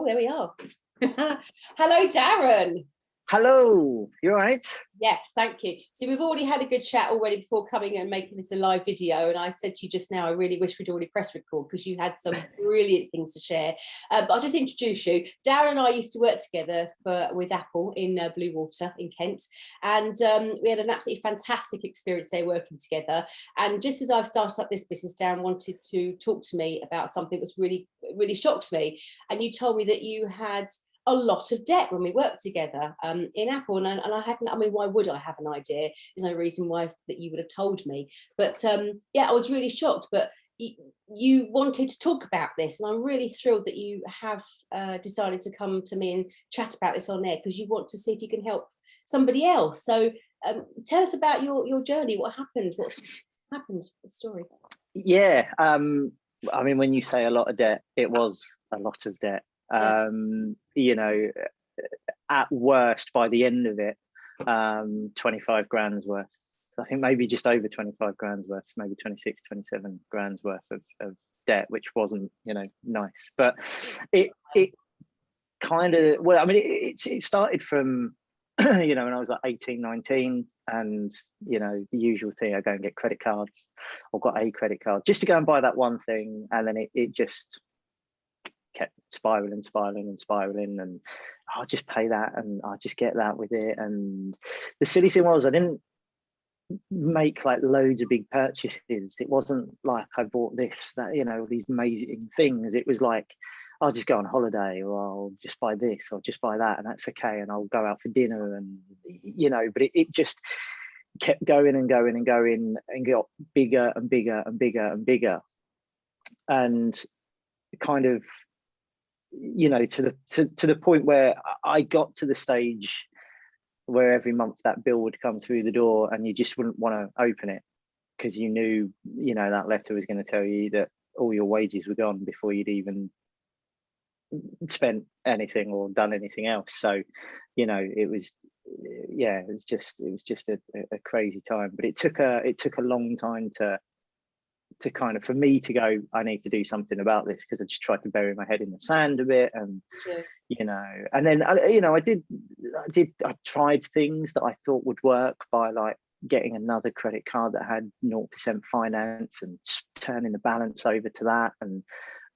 Oh, there we are. Hello, Darren. Hello, you all right? Yes, thank you. So we've already had a good chat already before coming and making this a live video. And I said to you just now, I really wish we'd already press record because you had some brilliant things to share. But I'll just introduce you. Darren and I used to work together with Apple in Bluewater in Kent. And we had an absolutely fantastic experience there working together. And just as I've started up this business, Darren wanted to talk to me about something that was really shocked me. And you told me that you had a lot of debt when we worked together in Apple, and I hadn't. I mean, why would I have an idea? There's no reason why that you would have told me. But yeah, I was really shocked. But you wanted to talk about this, and I'm really thrilled that you have decided to come to me and chat about this on air because you want to see if you can help somebody else. So tell us about your journey. What happened? What's happened? The story. Yeah, I mean, when you say a lot of debt, it was a lot of debt. Yeah. You know, at worst, by the end of it, 25 grand's worth. I think maybe just over 25 grand's worth, maybe 26, 27 grand's worth of debt, which wasn't, nice. But it kind of, well, I mean, it started from, when I was like 18, 19, and, the usual thing, I go and get credit cards, or got a credit card just to go and buy that one thing. And then it just kept spiraling, and I'll just pay that and I'll just get that with it. And the silly thing was, I didn't make like loads of big purchases. It wasn't like I bought this, that, these amazing things. It was like, I'll just go on holiday, or I'll just buy this, or just buy that, and that's okay. And I'll go out for dinner, and but it just kept going and going and going, and got bigger and bigger and bigger and bigger, and kind of, to the point where I got to the stage where every month that bill would come through the door and you just wouldn't want to open it because you knew, that letter was going to tell you that all your wages were gone before you'd even spent anything or done anything else. So, it was just a crazy time. But it took a long time to kind of, for me to go, I need to do something about this, because I just tried to bury my head in the sand a bit, and Sure. And then I tried things that I thought would work by like getting another credit card that had 0% finance and turning the balance over to that,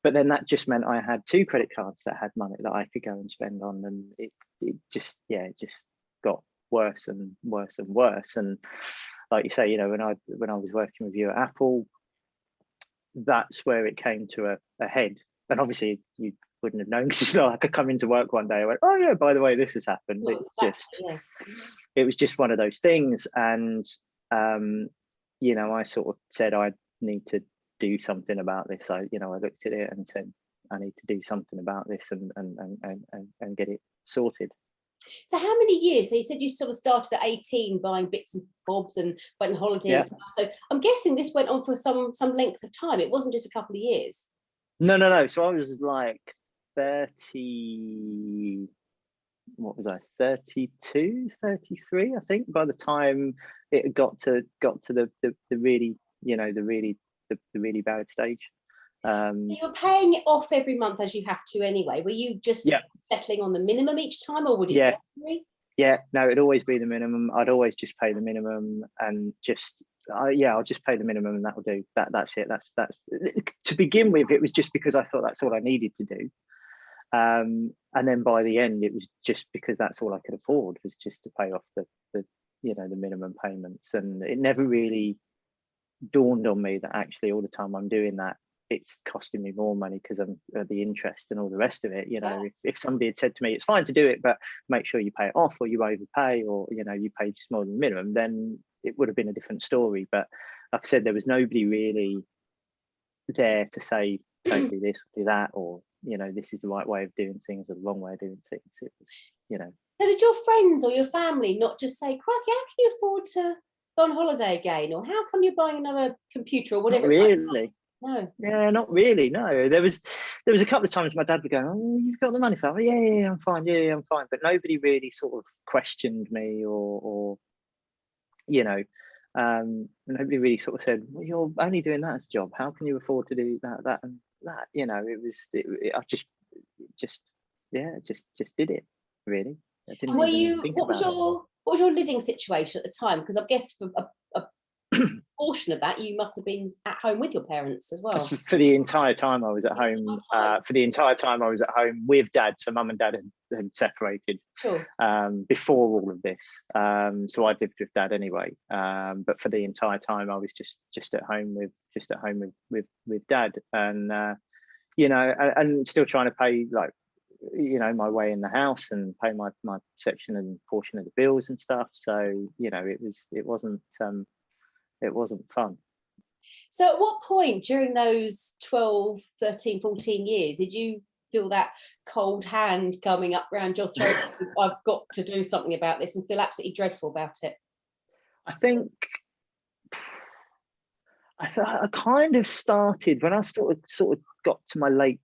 but then that just meant I had two credit cards that had money that I could go and spend on, and it just got worse and worse and worse. And like you say, when I was working with you at Apple, that's where it came to a head. And obviously you wouldn't have known, because it's not like I come into work one day, I went, oh yeah, by the way, this has happened. Well, It was just one of those things. And I sort of said, I need to do something about this. I looked at it and said, I need to do something about this and get it sorted. So how many years? So you said you sort of started at 18 buying bits and bobs and went on holiday and stuff. So I'm guessing this went on for some length of time. It wasn't just a couple of years. No. So I was like 30, what was I, 32, 33, I think, by the time it got to the really, the really bad stage. You were paying it off every month as you have to anyway. Were you just settling on the minimum each time, or would it vary? Yeah, no, it'd always be the minimum. I'd always just pay the minimum, and I'll just pay the minimum, and that'll do. That's it. That's to begin with. It was just because I thought that's all I needed to do, and then by the end, it was just because that's all I could afford, was just to pay off the minimum payments. And it never really dawned on me that actually all the time I'm doing that, it's costing me more money because of the interest and all the rest of it. If somebody had said to me, it's fine to do it, but make sure you pay it off, or you overpay, or you pay just more than the minimum, then it would have been a different story. But like I said, there was nobody really there to say, don't do this, do that, or this is the right way of doing things or the wrong way of doing things. It was, So did your friends or your family not just say, crikey, how can you afford to go on holiday again, or how come you're buying another computer, or whatever? Not really. No. Yeah, not really. No, there was a couple of times my dad would go, "Oh, you've got the money for it." Yeah, I'm fine. Yeah, I'm fine. But nobody really sort of questioned me, or nobody really sort of said, "Well, you're only doing that as a job. How can you afford to do that, and that?" I just just did it, really. I And didn't were even you, think about it. what was your living situation at the time? Because I guess for a portion of that, you must have been at home with your parents as well. For the entire time I was at home, with dad. So mum and dad had separated Sure. before all of this. So I lived with dad anyway. But for the entire time I was just at home with dad, and you know, and still trying to pay, like, you know, my way in the house and pay my section and portion of the bills and stuff. So, you know, it wasn't fun. So at what point during those 12, 13, 14 years did you feel that cold hand coming up round your throat? I've got to do something about this, and feel absolutely dreadful about it? I think I kind of started when I sort of got to my late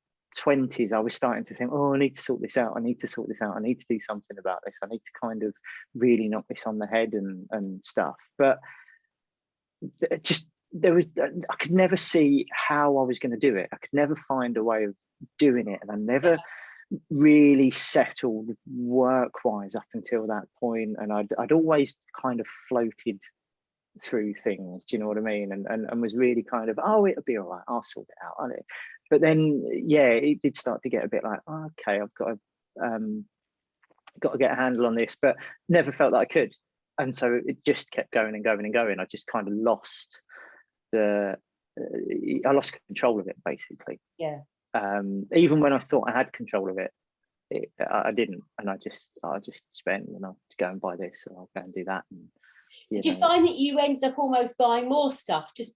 20s. I was starting to think, oh, I need to sort this out. I need to do something about this. I need to kind of really knock this on the head and stuff. But I could never see how I was going to do it. I could never find a way of doing it, and I never really settled work-wise up until that point. And I'd always kind of floated through things, do you know what I mean? And was really kind of, oh, it'll be all right, I'll sort it out. But then, yeah, it did start to get a bit like, oh, okay, I've got to get a handle on this, but never felt that I could. And so it just kept going and going and going. I just kind of lost control of it, basically. Yeah. Even when I thought I had control of it, I didn't. And I just spent, you know, to go and buy this, or I'll go and do that. And, did you find that you ended up almost buying more stuff, just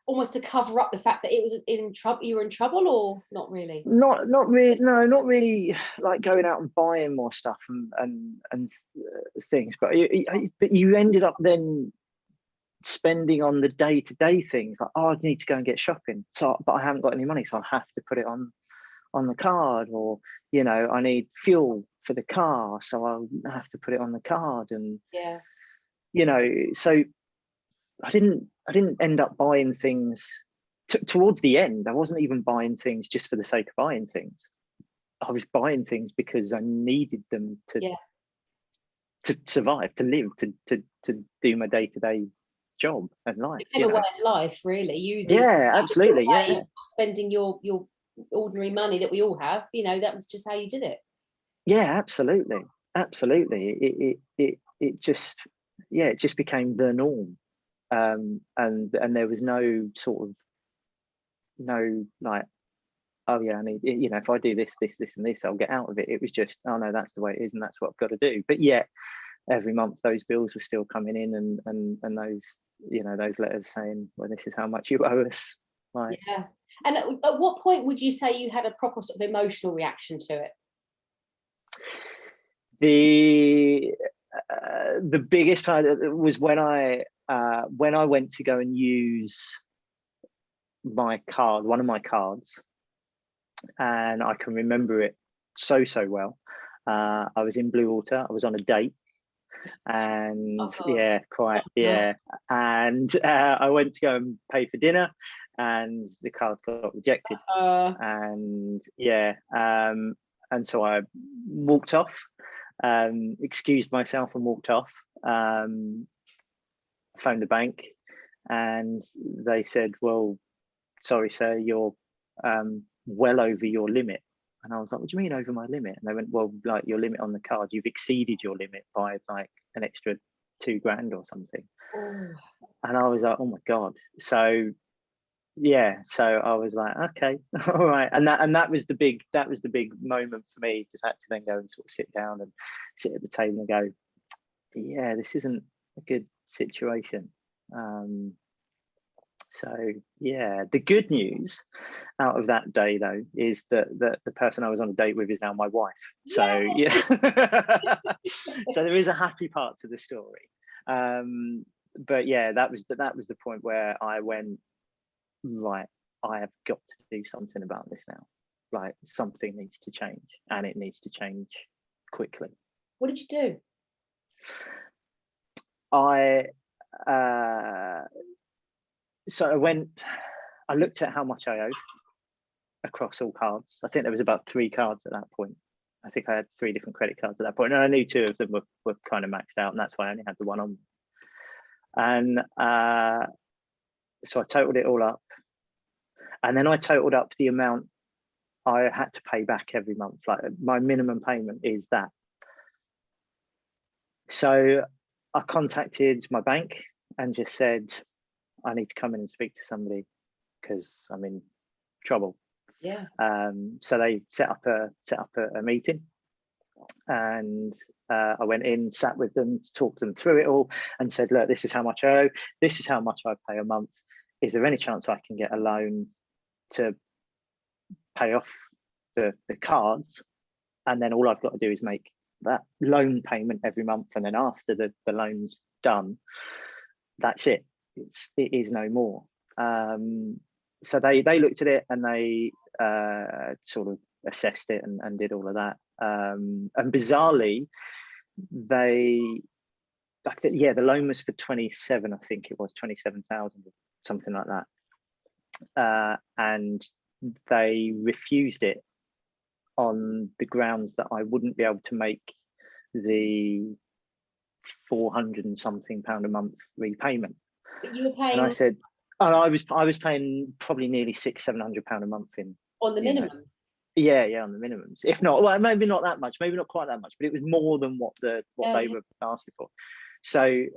almost to cover up the fact that it was in trouble, you were in trouble, or not really? Not really. No, not really. Like going out and buying more stuff and things, but you ended up then spending on the day-to-day things, like, oh, I need to go and get shopping, so but I haven't got any money, so I have to put it on the card, or, you know, I need fuel for the car, so I'll have to put it on the card. And yeah, you know, so I didn't end up buying things towards the end. I wasn't even buying things just for the sake of buying things. I was buying things because I needed them to survive, to live, to do my day-to-day job and life. a better way of life, really, using absolutely, way of spending your ordinary money that we all have. You know, that was just how you did it. Yeah, absolutely. It just became the norm. And there was no sort of like, oh yeah, I need, you know, if I do this and this, I'll get out of it. It was just, oh no, that's the way it is, and that's what I've got to do. But yet every month those bills were still coming in, and those, you know, those letters saying, well, this is how much you owe us. Like, yeah. And at what point would you say you had a proper sort of emotional reaction to it? The biggest time was when I went to go and use my card, one of my cards, and I can remember it so well. I was in Blue Water. I was on a date, and and I went to go and pay for dinner, and the card got rejected. And so I walked off, excused myself and walked off. Phoned the bank, and they said, well, sorry sir, you're well over your limit. And I was like, what do you mean over my limit? And they went, well, like, your limit on the card, you've exceeded your limit by like an extra $2,000 or something. And I was like, oh my God. So yeah, so I was like, okay, all right. And that was the big moment for me, because I had to then go and sort of sit down and sit at the table and go, yeah, this isn't a good situation. So yeah, the good news out of that day though is that the person I was on a date with is now my wife. So yeah, so there is a happy part to the story. But yeah, that was the point where I went, right, I have got to do something about this now. Like, something needs to change, and it needs to change quickly. What did you do? So I looked at how much I owed, across all cards. I think there was about 3 cards at that point. I think I had 3 different credit cards at that point, and I knew 2 of them were kind of maxed out, and that's why I only had the one on. And so I totaled it all up, and then I totaled up the amount I had to pay back every month. Like, my minimum payment is that. So I contacted my bank and just said, I need to come in and speak to somebody because I'm in trouble. Yeah. So they set up a meeting, and I went in, sat with them, talked them through it all, and said, look, this is how much I owe. This is how much I pay a month. Is there any chance I can get a loan to pay off the cards? And then all I've got to do is make that loan payment every month, and then after the loan's done, that's it. It is no more. So they looked at it, and they sort of assessed it and did all of that. And bizarrely, the loan was for 27. I think it was 27,000 or something like that. And they refused it on the grounds that I wouldn't be able to make the 400 and something pound a month repayment. But you were paying. And I said, oh, I was paying probably nearly £600-700 a month on the minimums. Yeah, on the minimums. If not, well, maybe not that much, maybe not quite that much, but it was more than what they were asking for. So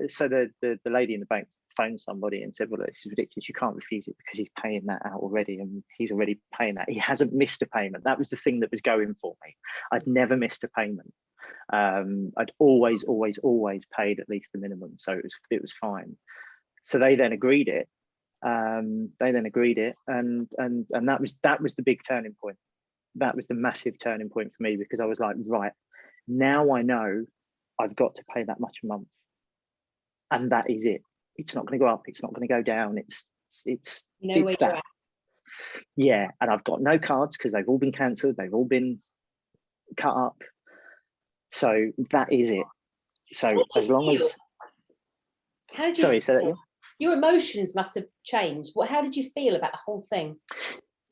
so the lady in the bank phoned somebody and said, well, this is ridiculous, you can't refuse it because he's paying that out already, and he's already paying that. He hasn't missed a payment. That was the thing that was going for me. I'd never missed a payment. I'd always paid at least the minimum, so it was fine. So they then agreed it. And that was the big turning point. That was the massive turning point for me, because I was like, right, now I know I've got to pay that much a month, and that is it. It's not going to go up, it's not going to go down. It's that. Yeah, and I've got no cards because they've all been cancelled, they've all been cut up. So that is it. So as long as how did you sorry, say that again? Your emotions must have changed. How did you feel about the whole thing?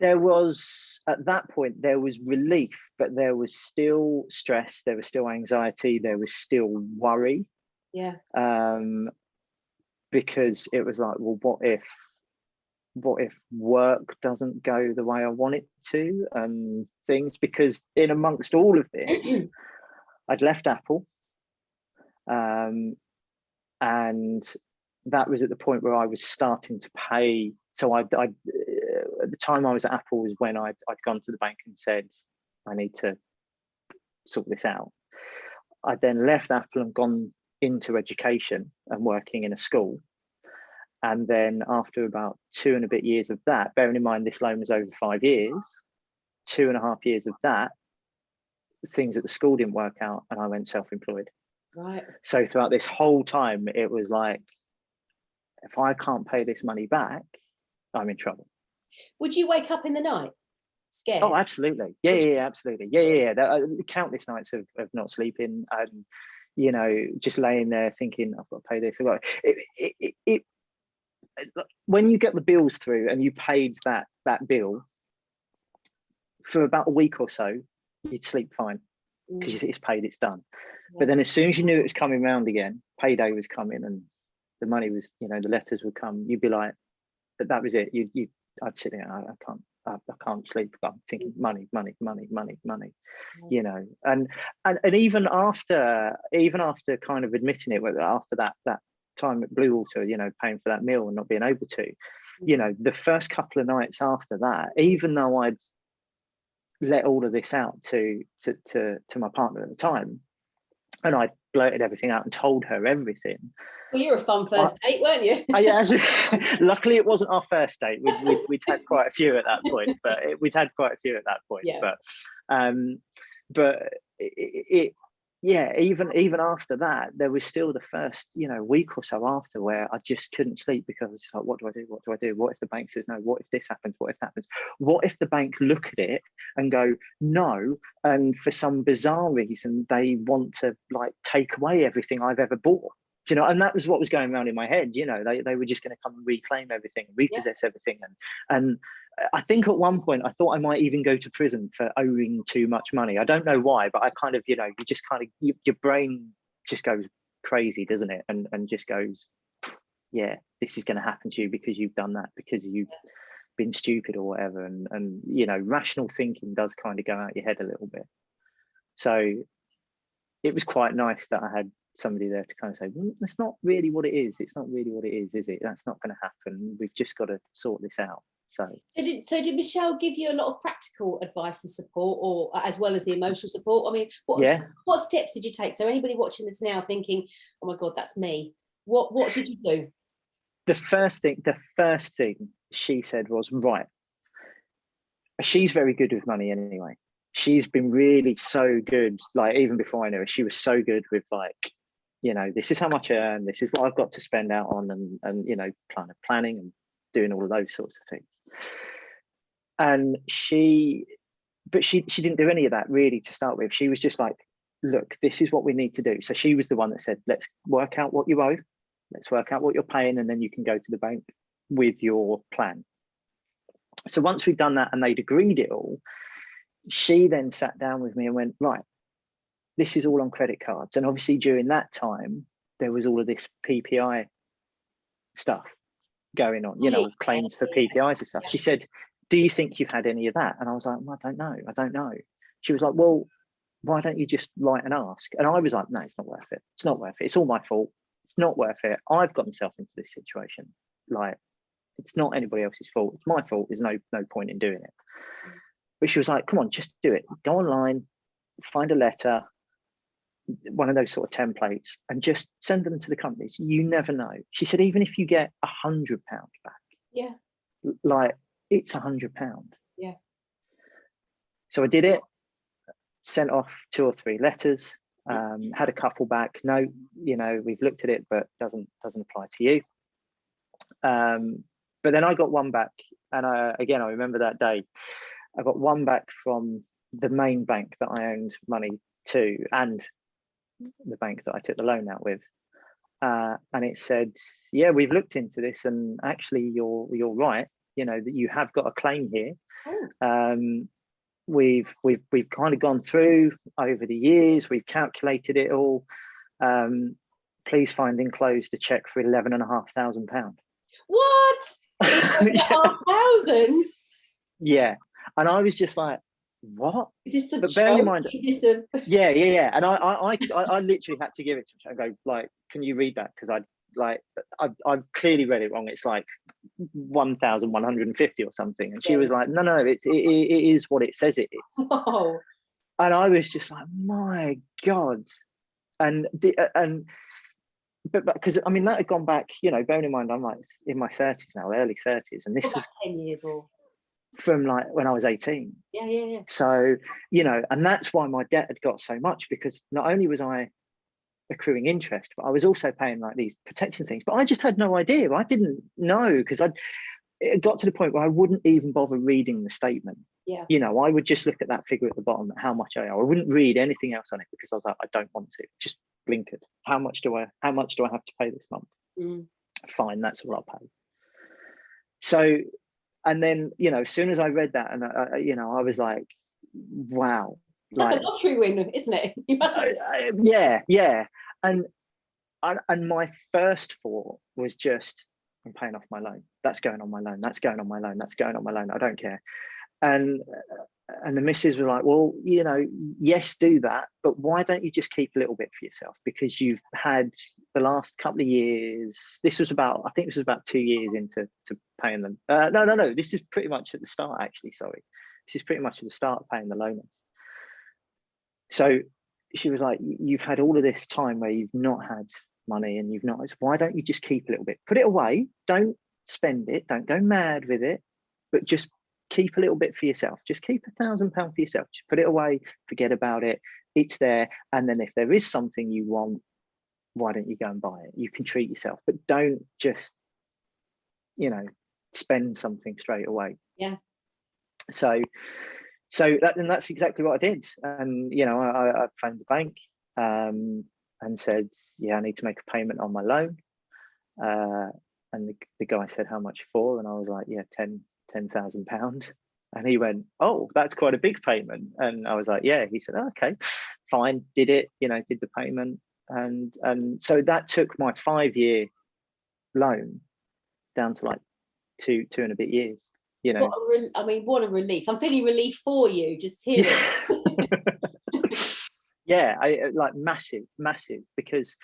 There was, at that point, there was relief, but there was still stress, there was still anxiety, there was still worry. Yeah. Because it was like, well, what if work doesn't go the way I want it to, and things, because in amongst all of this, I'd left Apple, and that was at the point where I was starting to pay. So I at the time I was at Apple was when I'd gone to the bank and said, I need to sort this out. I then left Apple and gone into education and working in a school. And then after about 2 and a bit years of that, bearing in mind this loan was over 5 years, 2.5 years of that, things at the school didn't work out, and I went self-employed. Right. So throughout this whole time, it was like, if I can't pay this money back, I'm in trouble. Would you wake up in the night scared? Oh, absolutely. Yeah, absolutely. Yeah. Countless nights of not sleeping, and just laying there thinking, I've got to pay this. When you get the bills through and you paid that bill, for about a week or so, you'd sleep fine because it's paid, it's done. Yeah. But then as soon as you knew it was coming round again, payday was coming and the money was, the letters would come, you'd be like, but that was it. I'd sit there, I can't sleep. I'm thinking money, and even after kind of admitting it, after that time at Bluewater, paying for that meal and not being able to, the first couple of nights after that, even though I'd let all of this out to my partner at the time, and I blurted everything out and told her everything. Well, you were a fun first date, weren't you? Yeah, luckily it wasn't our first date. We'd had quite a few at that point, even after that, there was still the first week or so after where I just couldn't sleep, because I was just like, what do I do? What if the bank says no? What if this happens? What if that happens? What if the bank look at it and go no, and for some bizarre reason they want to take away everything I've ever bought? And that was what was going around in my head. They were just going to come and reclaim everything, repossess everything, and I think at one point I thought I might even go to prison for owing too much money. I don't know why, but I kind of, you know, you just kind of, your brain just goes crazy, doesn't it? And just goes, yeah, this is going to happen to you because you've done that, because you've been stupid or whatever. And you know, rational thinking does kind of go out your head a little bit. So it was quite nice that I had somebody there to kind of say, that's not really what it is. It's not really what it is it? That's not going to happen. We've just got to sort this out. So did Michelle give you a lot of practical advice and support, or as well as the emotional support? I mean, what steps did you take? So anybody watching this now thinking, oh my God, that's me. What did you do? The first thing she said was, right, she's very good with money anyway. She's been really so good, like even before I knew her, she was so good with like, you know, this is how much I earn, this is what I've got to spend out on, and you know, planning and doing all of those sorts of things. And she didn't do any of that really to start with. She was just like, look, this is what we need to do. So she was the one that said, let's work out what you owe, let's work out what you're paying, and then you can go to the bank with your plan. So once we'd done that and they'd agreed it all, she then sat down with me and went, right, this is all on credit cards. And obviously during that time, there was all of this PPI stuff going on, you know, claims for PPIs and stuff. She said, do you think you've had any of that? And I was like, well, I don't know. She was like, well, why don't you just write and ask? And I was like, no, it's not worth it. It's not worth it. It's all my fault. It's not worth it. I've got myself into this situation. Like, it's not anybody else's fault. It's my fault. There's no point in doing it. But she was like, come on, just do it. Go online, find a letter, one of those sort of templates, and just send them to the companies. You never know. She said, even if you get £100 back, like, it's £100. Yeah. So I did it, sent off 2 or 3 letters, had a couple back. No, you know, we've looked at it, but doesn't apply to you. But then I got one back, and again, I remember that day. I got one back from the main bank that I owned money to, and the bank that I took the loan out with. And it said, yeah, we've looked into this, and actually you're right, you know, that you have got a claim here. We've kind of gone through over the years, we've calculated it all. Please find enclosed a check for £11,500. What? £11,500? Yeah. And I was just like, what? Is this a but joke? bearing in mind, yeah. And I literally had to give it to her and go, like, can you read that? Because I've clearly read it wrong. It's like 1,150 or something. And she was like, no, it is what it says it is. Whoa. And I was just like, my God. But because I mean, that had gone back, you know, bearing in mind I'm like in my 30s now, early 30s, and this was 10 years or from like when I was 18. Yeah. So, you know, and that's why my debt had got so much, because not only was I accruing interest, but I was also paying like these protection things. But I just had no idea. I didn't know, because it got to the point where I wouldn't even bother reading the statement. Yeah. You know, I would just look at that figure at the bottom, how much I owe. I wouldn't read anything else on it, because I was like, I don't want to. Just blinkered. How much do I have to pay this month? Fine, that's what I'll pay. So, and then, you know, as soon as I read that, and you know, I was like, wow. It's like a lottery win, isn't it? Yeah. And my first thought was just, I'm paying off my loan. That's going on my loan. That's going on my loan. That's going on my loan. I don't care. And the missus were like, well, you know, yes, do that, but why don't you just keep a little bit for yourself? Because you've had the last couple of years. I think this was about 2 years into paying them. No. This is pretty much at the start, actually. Sorry, this is pretty much at the start of paying the loan. So she was like, you've had all of this time where you've not had money, and you've not. Why don't you just keep a little bit? Put it away. Don't spend it. Don't go mad with it, but just keep a little bit for yourself. Just keep £1,000 for yourself. Just put it away, forget about it. It's there. And then if there is something you want, why don't you go and buy it? You can treat yourself, but don't just, you know, spend something straight away. Yeah. So that's exactly what I did. And, you know, I phoned the bank and said, yeah, I need to make a payment on my loan. And the guy said, how much for? And I was like, yeah, 10 £10,000. And he went, oh, that's quite a big payment. And I was like, yeah. He said, oh, okay, fine. Did it, did the payment. And so that took my 5-year loan down to like two and a bit years, What a relief. I'm feeling relief for you, just hearing. Yeah, like massive, because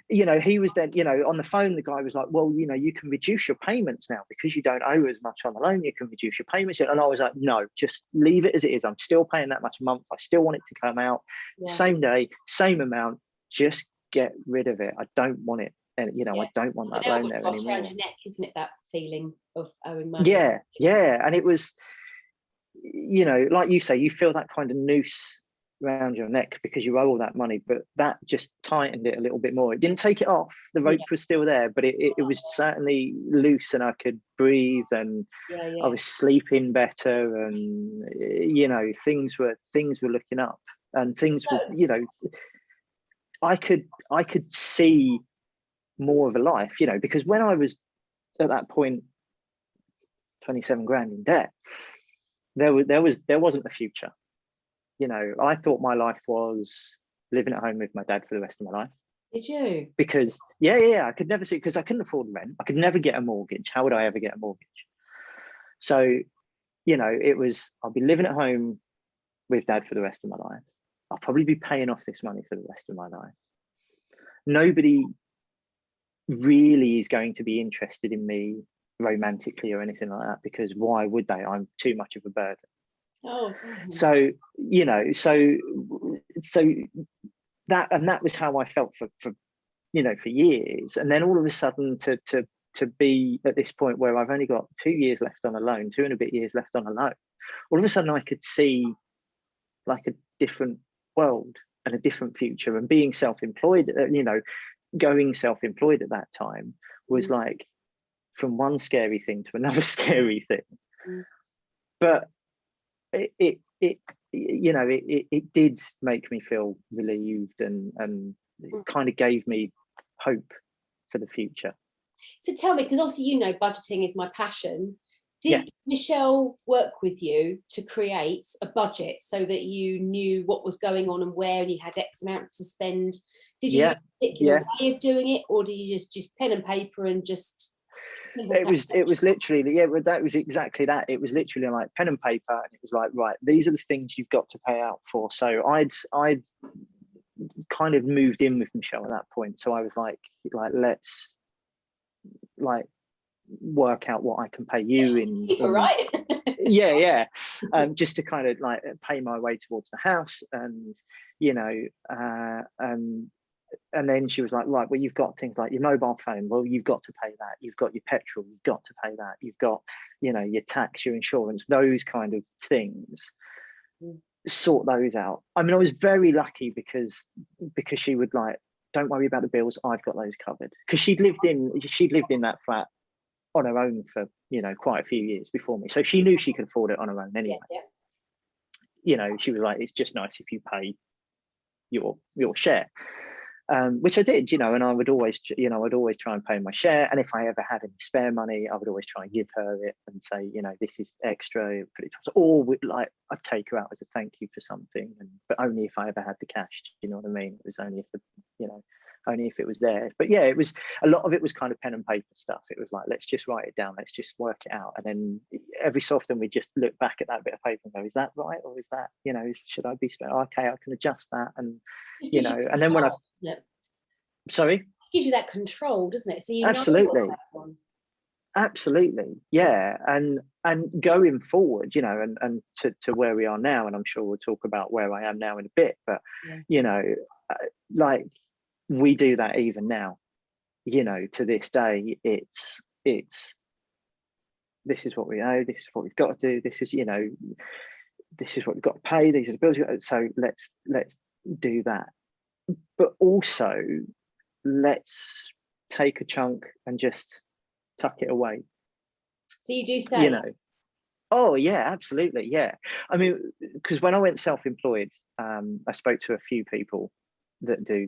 he was then, on the phone, the guy was like, well, you can reduce your payments now because you don't owe as much on the loan. You can reduce your payments. And I was like, no, just leave it as it is. I'm still paying that much a month. I still want it to come out same day, same amount. Just get rid of it. I don't want it. And, I don't want that loan there anymore. Around your neck, isn't it? That feeling of owing money. Yeah. And it was, like you say, you feel that kind of noose around your neck because you owe all that money, but that just tightened it a little bit more. It didn't take it off. The rope was still there, but it was certainly loose, and I could breathe, and I was sleeping better, and things were looking up, and things were, I could see more of a life, because when I was at that point 27 grand in debt, there wasn't a future. I thought my life was living at home with my dad for the rest of my life. Did you? Because I could never see, because I couldn't afford rent. I could never get a mortgage. How would I ever get a mortgage? So, it was, I'll be living at home with dad for the rest of my life. I'll probably be paying off this money for the rest of my life. Nobody really is going to be interested in me romantically or anything like that, because why would they? I'm too much of a burden. Oh, so that was how I felt for years. And then all of a sudden to be at this point where I've only got 2 years left on a loan, 2 and a bit years left on a loan, all of a sudden I could see like a different world and a different future. And being self-employed, going self-employed at that time was like from one scary thing to another scary thing. But it did make me feel relieved, and it kind of gave me hope for the future. So tell me, because obviously budgeting is my passion. Did Michelle work with you to create a budget so that you knew what was going on and where, and you had X amount to spend? Did you use a particular way of doing it, or did you just pen and paper and just? It was literally, that was exactly that. It was literally like pen and paper, and it was like, right, these are the things you've got to pay out for. So I'd kind of moved in with Michelle at that point. So I was like let's work out what I can pay you in right? Just to kind of like pay my way towards the house, and and then she was like, right, well, you've got things like your mobile phone. Well, you've got to pay that. You've got your petrol. You've got to pay that. You've got, your tax, your insurance, those kind of things. Sort those out. I mean, I was very lucky because she would like, don't worry about the bills. I've got those covered. Because she'd lived in that flat on her own for, quite a few years before me. So she knew she could afford it on her own anyway. She was like, it's just nice if you pay your share. Which I did, and I would always, I'd always try and pay my share. And if I ever had any spare money, I would always try and give her it and say, this is extra, put it towards, or like I'd take her out as a thank you for something, but only if I ever had the cash. Do you know what I mean? It was only if only if it was there. But yeah, it was, a lot of it was kind of pen and paper stuff. It was like, let's just write it down, let's just work it out. And then every so often we just look back at that bit of paper and go, is that right? Or is that, should I be spent? Okay, I can adjust that. And, and then when I, sorry? It gives you that control, doesn't it? So Absolutely. Yeah. And going forward, and to where we are now, and I'm sure we'll talk about where I am now in a bit, but, like, we do that even now, to this day. It's this is what we owe, this is what we've got to do, this is this is what we've got to pay, these are the bills, so let's do that. But also let's take a chunk and just tuck it away. So you do say, oh yeah, absolutely. Yeah, I mean, because when I went self-employed, I spoke to a few people that do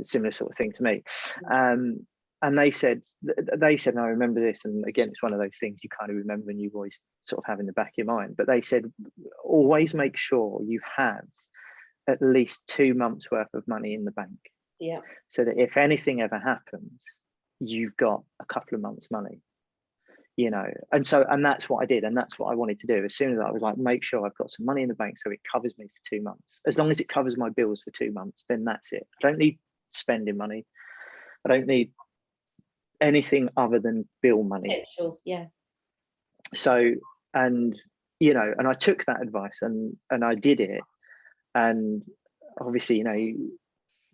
similar sort of thing to me, and and they said, and I remember this, and again, it's one of those things you kind of remember and you always sort of have in the back of your mind, but they said, always make sure you have at least 2 months worth of money in the bank. Yeah. So that if anything ever happens, you've got a couple of months money, you know. And that's what I did. And that's what I wanted to do. As soon as I was like, make sure I've got some money in the bank so it covers me for 2 months. As long as it covers my bills for 2 months, then that's it. I don't need spending money. I don't need anything other than bill money. Essentials, yeah. So, and, you know, and I took that advice and I did it. And obviously, you know,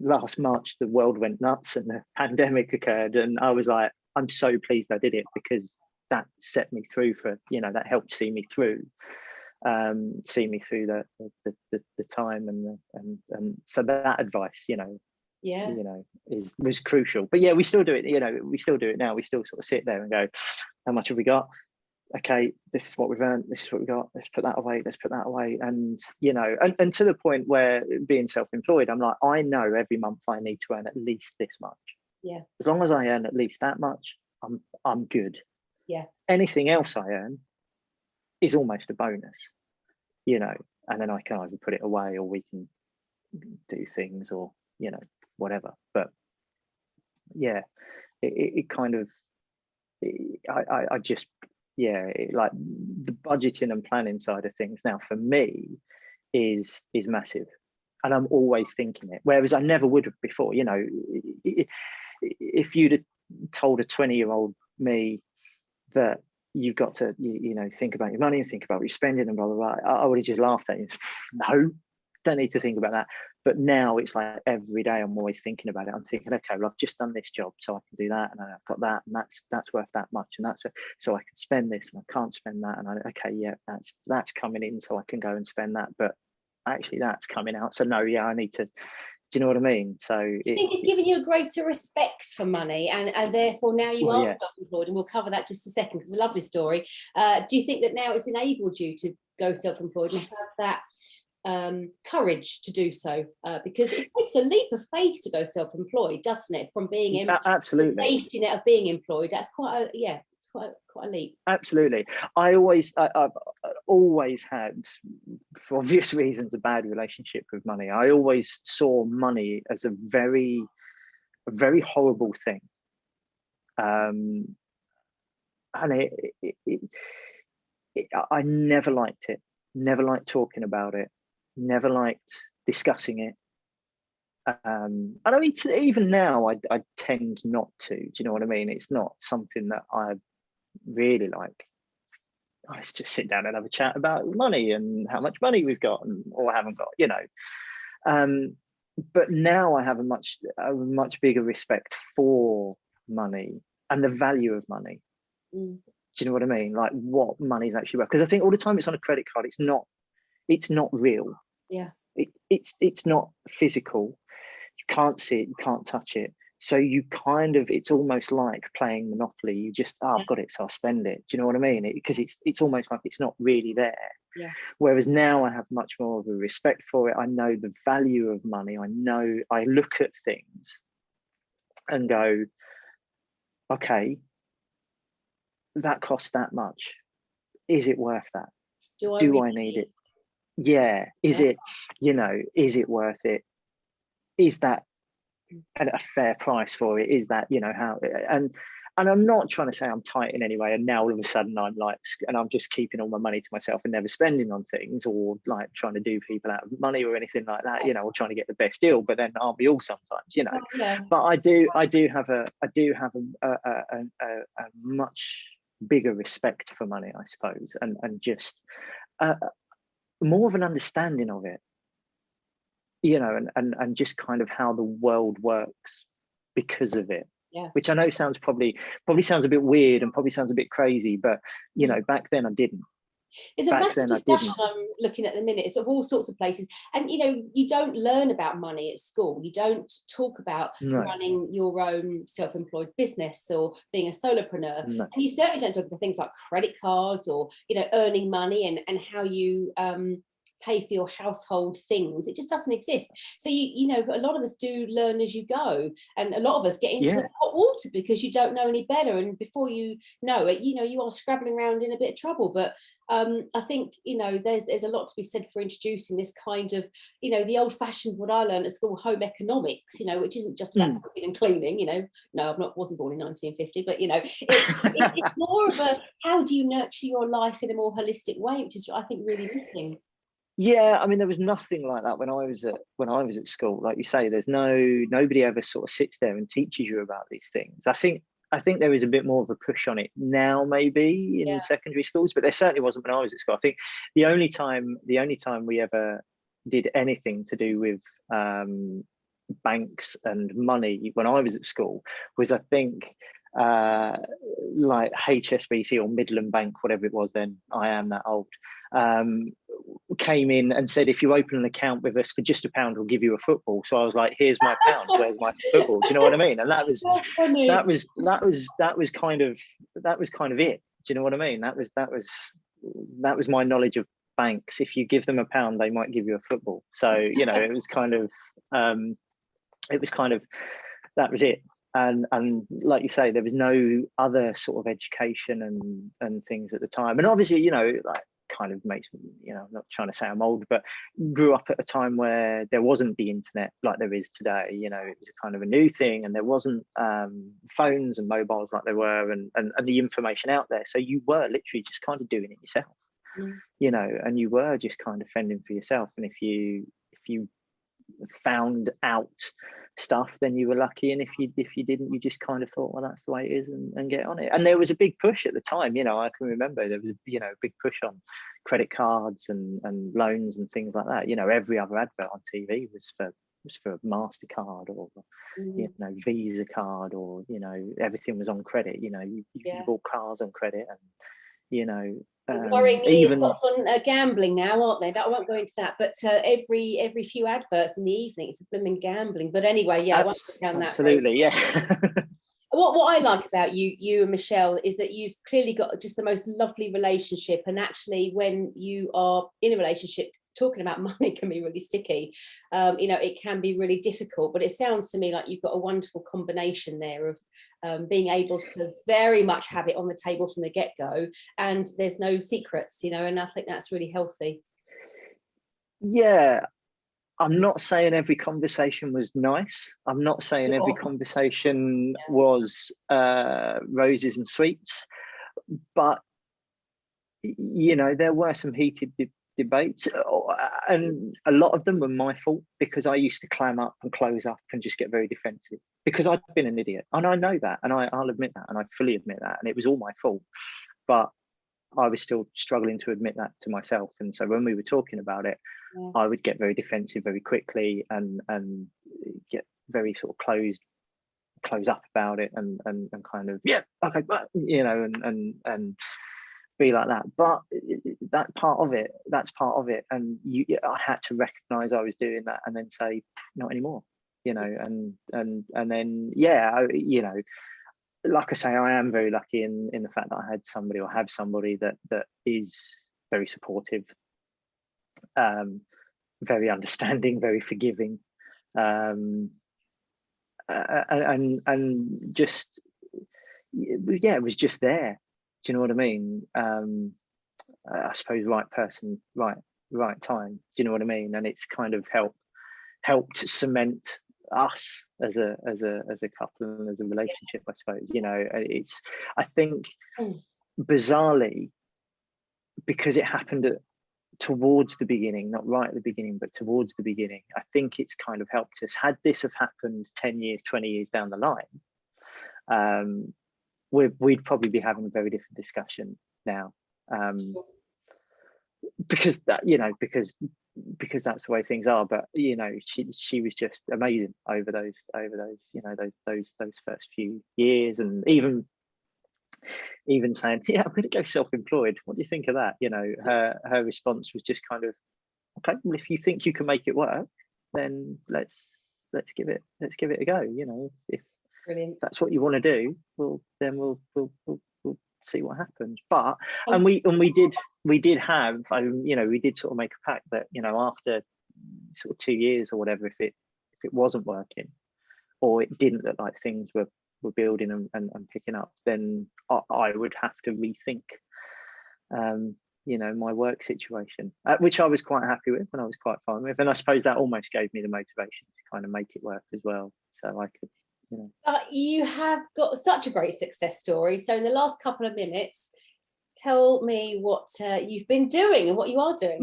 last March, the world went nuts and the pandemic occurred. And I was like, I'm so pleased I did it, because that set me through for, you know, that helped see me through the time. And so that advice, you know, was crucial. But yeah, we still do it, you know, we still do it now. We still sort of sit there and go, how much have we got? Okay, this is what we've earned, this is what we got, let's put that away, let's put that away. And, you know, and to the point where, being self-employed, I'm like, I know every month I need to earn at least this much. Yeah. As long as I earn at least that much, I'm good. Yeah. Anything else I earn is almost a bonus, you know, and then I can either put it away or we can do things, or, you know, whatever. But yeah, it kind of, I just, yeah, like the budgeting and planning side of things now for me is massive, and I'm always thinking it, whereas I never would have before. You know, if you'd have told a 20-year-old me that you've got to, you know, think about your money and think about what you're spending and blah blah blah, I would have just laughed at you. No, don't need to think about that. But now it's like every day I'm always thinking about it. I'm thinking, okay, well, I've just done this job, so I can do that, and I've got that, and that's worth that much, and that's so I can spend this, and I can't spend that, and okay, yeah, that's coming in, so I can go and spend that, but actually that's coming out, so no, yeah, I need to. Do you know what I mean? So I think it's given you a greater respect for money, and therefore now you are self-employed, and we'll cover that just a second because it's a lovely story. Do you think that now it's enabled you to go self-employed and have that courage to do so, because it takes a leap of faith to go self-employed, doesn't it? From being in absolutely the safety net of being employed, that's quite a leap. Absolutely. I've always had, for obvious reasons, a bad relationship with money. I always saw money as a very horrible thing, and I never liked it. Never liked talking about it. Never liked discussing it. And I mean, even now, I tend not to. Do you know what I mean? It's not something that I really like. Let's just sit down and have a chat about money and how much money we've got or haven't got, you know. But now I have a much bigger respect for money and the value of money. Do you know what I mean? Like what money's actually worth? Because I think all the time it's on a credit card, it's not real. Yeah. It's not physical. You can't see it, you can't touch it. So you kind of, it's almost like playing Monopoly. You just, I've got it, so I'll spend it. Do you know what I mean? Because it's almost like it's not really there. Yeah. Whereas now I have much more of a respect for it. I know the value of money. I look at things and go, okay, that costs that much. Is it worth that? Do I need it? Yeah. Is it, you know, is it worth it? Is that a fair price for it? Is that, you know, how, and I'm not trying to say I'm tight in any way, and now all of a sudden I'm like, and I'm just keeping all my money to myself and never spending on things, or like trying to do people out of money or anything like that, you know, or trying to get the best deal. But then aren't we all sometimes, you know? But I do have a much bigger respect for money, I suppose, and just more of an understanding of it, you know, and just kind of how the world works because of it. Yeah. Which I know sounds probably sounds a bit weird and probably sounds a bit crazy, but you know, back then I didn't. It's a massive discussion I'm looking at the minute. It's of all sorts of places. And, you know, you don't learn about money at school. You don't talk about running your own self-employed business or being a solopreneur. And you certainly don't talk about things like credit cards or, you know, earning money and how you pay for your household things. It just doesn't exist. So you know, a lot of us do learn as you go, and a lot of us get into hot water because you don't know any better, and before you know it, you know, you are scrabbling around in a bit of trouble. But I think, you know, there's a lot to be said for introducing this kind of, you know, the old-fashioned, what I learned at school, home economics, you know, which isn't just about cooking and cleaning. You know, no, wasn't born in 1950, but you know, it's more of a, how do you nurture your life in a more holistic way, which is, I think, really missing. Yeah, I mean, there was nothing like that when I was at school. Like you say, there's nobody ever sort of sits there and teaches you about these things. I think there is a bit more of a push on it now, maybe in secondary schools, but there certainly wasn't when I was at school. I think the only time we ever did anything to do with banks and money when I was at school was, I think, like HSBC or Midland Bank, whatever it was then. I am that old. Came in and said, if you open an account with us for just £1, we'll give you a football. So I was like, here's my £1, where's my football? Do you know what I mean? And that was kind of it. Do you know what I mean? That was my knowledge of banks. If you give them £1, they might give you a football. So, you know, it was kind of that was it. And like you say, there was no other sort of education and things at the time. And obviously, you know, like, kind of makes me, you know, I'm not trying to say I'm old, but grew up at a time where there wasn't the internet like there is today. You know, it was a kind of a new thing, and there wasn't phones and mobiles like there were, and the information out there. So you were literally just kind of doing it yourself, you know, and you were just kind of fending for yourself. And if you found out stuff, then you were lucky, and if you didn't, you just kind of thought, well, that's the way it is, and get on it. And there was a big push at the time, you know, I can remember there was a big push on credit cards and loans and things like that. You know, every other advert on TV was for MasterCard or you know, Visa card, or, you know, everything was on credit. You know, you bought cars on credit, and, you know, worrying me, it's lots on gambling now, aren't they? I won't go into that, but every few adverts in the evening, it's a blooming gambling. But anyway, I won't go down that absolutely, yeah. What I like about you and Michelle is that you've clearly got just the most lovely relationship, and actually, when you are in a relationship, talking about money can be really sticky. You know, it can be really difficult, but it sounds to me like you've got a wonderful combination there of being able to very much have it on the table from the get-go, and there's no secrets, you know, and I think that's really healthy. Yeah, I'm not saying every conversation was nice. I'm not saying every conversation was roses and sweets, but, you know, there were some heated debates, and a lot of them were my fault, because I used to clam up and close up and just get very defensive, because I'd been an idiot, and I know that, and I'll admit that, and I fully admit that, and it was all my fault, but I was still struggling to admit that to myself. And so when we were talking about it, I would get very defensive very quickly, and get very sort of close up about it, and kind of, yeah, okay, you know, and be like that. But that's part of it, and I had to recognize I was doing that, and then say, not anymore, you know. And then, yeah, you know, like I say, I am very lucky in the fact that I had somebody, or have somebody, that is very supportive, very understanding, very forgiving, and just, yeah, it was just there. Do you know what I mean? I suppose right person, right time. Do you know what I mean? And it's kind of helped cement us as a couple and as a relationship, I suppose. You know, I think bizarrely, because it happened towards the beginning, not right at the beginning, but towards the beginning, I think it's kind of helped us. Had this have happened 10 years, 20 years down the line, we'd probably be having a very different discussion now, because that, you know, because that's the way things are. But, you know, she was just amazing over those you know, those first few years, and even saying, yeah, I'm going to go self-employed, what do you think of that? You know, her response was just kind of, okay, well, if you think you can make it work, then let's give it a go. You know, if Brilliant. that's what you want to do, well, then we'll see what happens. But and we did have, you know, we did sort of make a pact that, you know, after sort of 2 years or whatever, if it wasn't working, or it didn't look like things were building and picking up, then I would have to rethink, you know, my work situation, which I was quite happy with and I was quite fine with. And I suppose that almost gave me the motivation to kind of make it work as well. So I could, you know. You have got such a great success story. So in the last couple of minutes, tell me what you've been doing and what you are doing.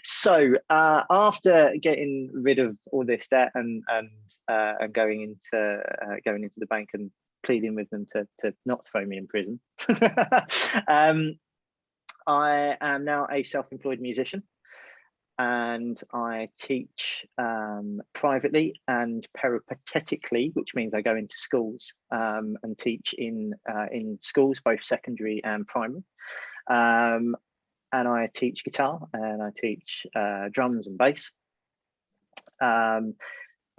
So after getting rid of all this debt and going into the bank and pleading with them to not throw me in prison, I am now a self-employed musician, and I teach privately and peripatetically, which means I go into schools and teach in schools, both secondary and primary. And I teach guitar and I teach drums and bass,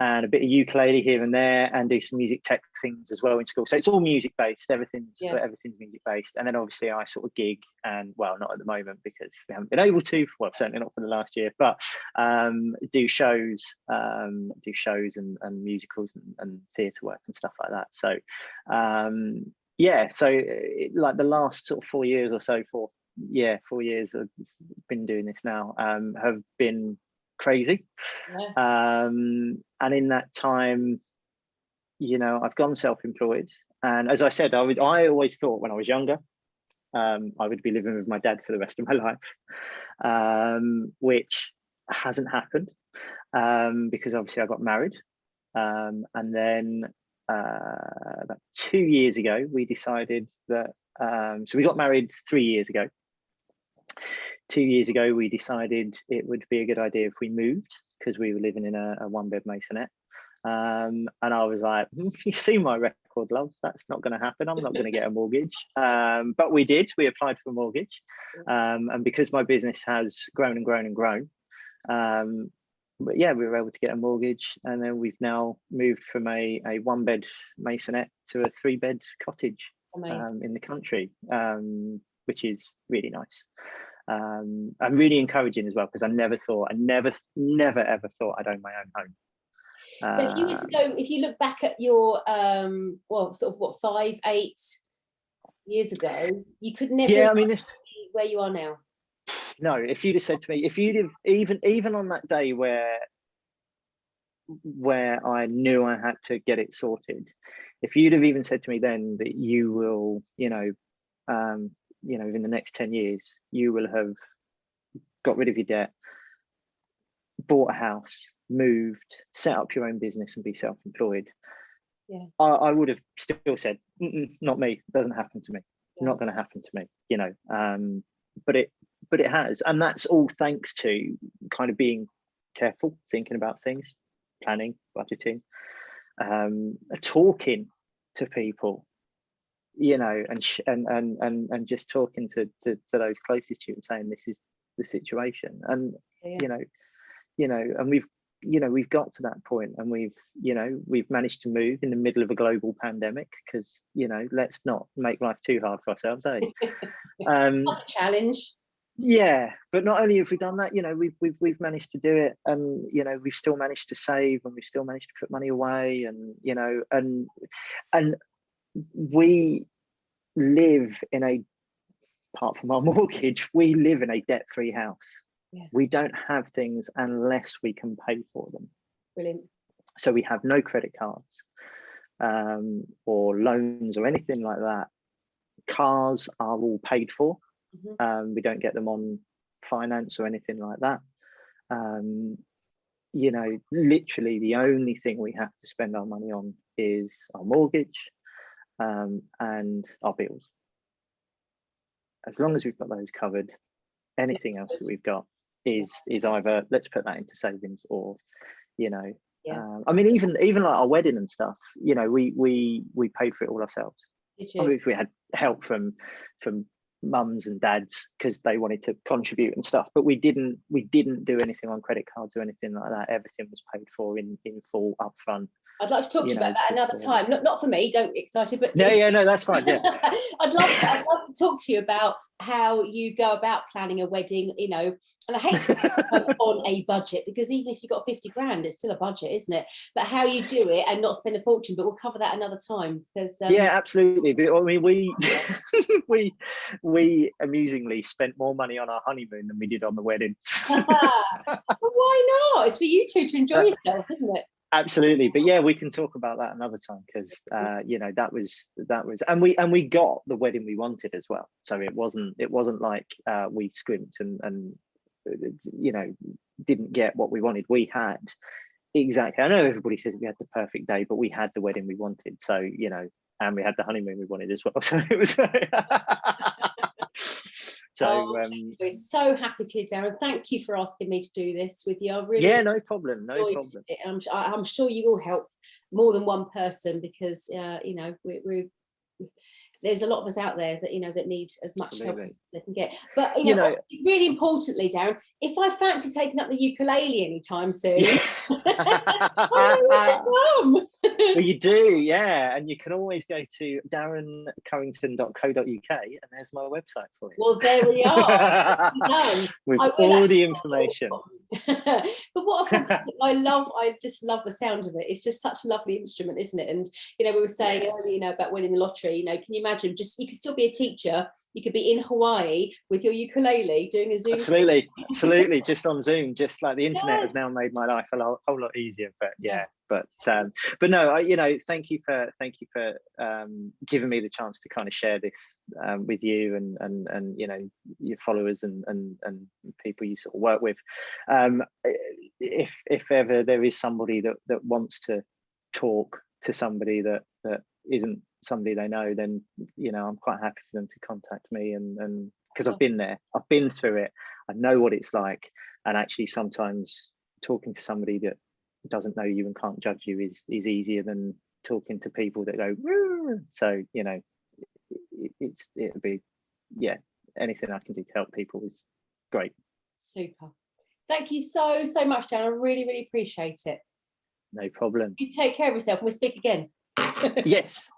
and a bit of ukulele here and there, and do some music tech things as well in school. So it's all music based. Everything's music based. And then obviously I sort of gig, and well, not at the moment because we haven't been able to. Well, certainly not for the last year. But do shows and musicals and theatre work and stuff like that. So yeah, so like the last sort of 4 years or so, 4 years I've been doing this now, have been crazy. And in that time, you know, I've gone self-employed, and as I said, I always thought when I was younger I would be living with my dad for the rest of my life, which hasn't happened, because obviously I got married, and then about 2 years ago we decided that so we got married 3 years ago. 2 years ago, we decided it would be a good idea if we moved, because we were living in a one-bed maisonette. And I was like, you see my record, love, that's not going to happen. I'm not going to get a mortgage. But we did. We applied for a mortgage. And because my business has grown and grown and grown, but yeah, we were able to get a mortgage. And then we've now moved from a one-bed maisonette to a 3-bed cottage in the country, which is really nice. And really encouraging as well, because I never ever thought I'd own my own home. So if you were to go, if you look back at your well, sort of what, 5-8 years ago, you could never be where you are now. No, if you'd have said to me, if you'd have even on that day where I knew I had to get it sorted, if you'd have even said to me then that you will, in the next 10 years, you will have got rid of your debt, bought a house, moved, set up your own business and be self-employed, I would have still said, not me, it doesn't happen to me. It's not going to happen to me, but it has. And that's all thanks to kind of being careful, thinking about things, planning, budgeting, talking to people, and just talking to those closest to you and saying this is the situation, and and we've got to that point, and we've managed to move in the middle of a global pandemic, because let's not make life too hard for ourselves, eh? Not a challenge. Yeah, but not only have we done that, we've managed to do it, and we've still managed to save, and we've still managed to put money away, and and we live apart from our mortgage, we live in a debt-free house. We don't have things unless we can pay for them. Brilliant. So we have no credit cards or loans or anything like that. Cars are all paid for. We don't get them on finance or anything like that. Literally the only thing we have to spend our money on is our mortgage and our bills. As long as we've got those covered, anything else that we've got is either let's put that into savings, or I mean, even like our wedding and stuff, we paid for it all ourselves. I mean, we had help from mums and dads because they wanted to contribute and stuff, but we didn't do anything on credit cards or anything like that. Everything was paid for in full upfront. I'd like to talk to you about that just, another time. Not for me, don't get excited, but no, that's fine. Yeah. I'd love to talk to you about how you go about planning a wedding, you know, and I hate to on a budget, because even if you've got 50 grand, it's still a budget, isn't it? But how you do it and not spend a fortune, but we'll cover that another time. Because yeah, absolutely. I mean, we amusingly spent more money on our honeymoon than we did on the wedding. Well, why not? It's for you two to enjoy yourselves, isn't it? Absolutely. But yeah, we can talk about that another time, because you know, that was and we got the wedding we wanted as well. So it wasn't like we scrimped and you know, didn't get what we wanted. We had exactly, I know everybody says we had the perfect day, but we had the wedding we wanted. So, you know, and we had the honeymoon we wanted as well. So it was so we're so happy for you, Darren. Thank you for asking me to do this with you. I really, yeah, no problem. I'm sure you will help more than one person, because you know, there's a lot of us out there that, you know, that need as much help as they can get. But you know, really importantly, Darren, if I fancy taking up the ukulele anytime soon, I know where to come. Well, you do, yeah, and you can always go to darrencurrington.co.uk, and there's my website for you. Well, there we are. With all the information. But what a fantastic! I just love the sound of it. It's just such a lovely instrument, isn't it? And you know, we were saying earlier, you know, about winning the lottery. You know, can you imagine? Just, you could still be a teacher. You could be in Hawaii with your ukulele doing a Zoom. Absolutely, just on Zoom. Just like the internet has now made my life a whole lot easier. But yeah. But no, you know, thank you for giving me the chance to kind of share this with you and you know, your followers and people you sort of work with. If ever there is somebody that wants to talk to somebody that isn't somebody they know, then, you know, I'm quite happy for them to contact me, and because I've been there, I've been through it, I know what it's like. And actually it'll talking to somebody that doesn't know you and can't judge you is easier than talking to people that go "Woo." So, you know, it'll be, yeah, anything I can do to help people is great. Super. Thank you so much, Dan. I really, really appreciate it. No problem. You take care of yourself and we'll speak again. Yes.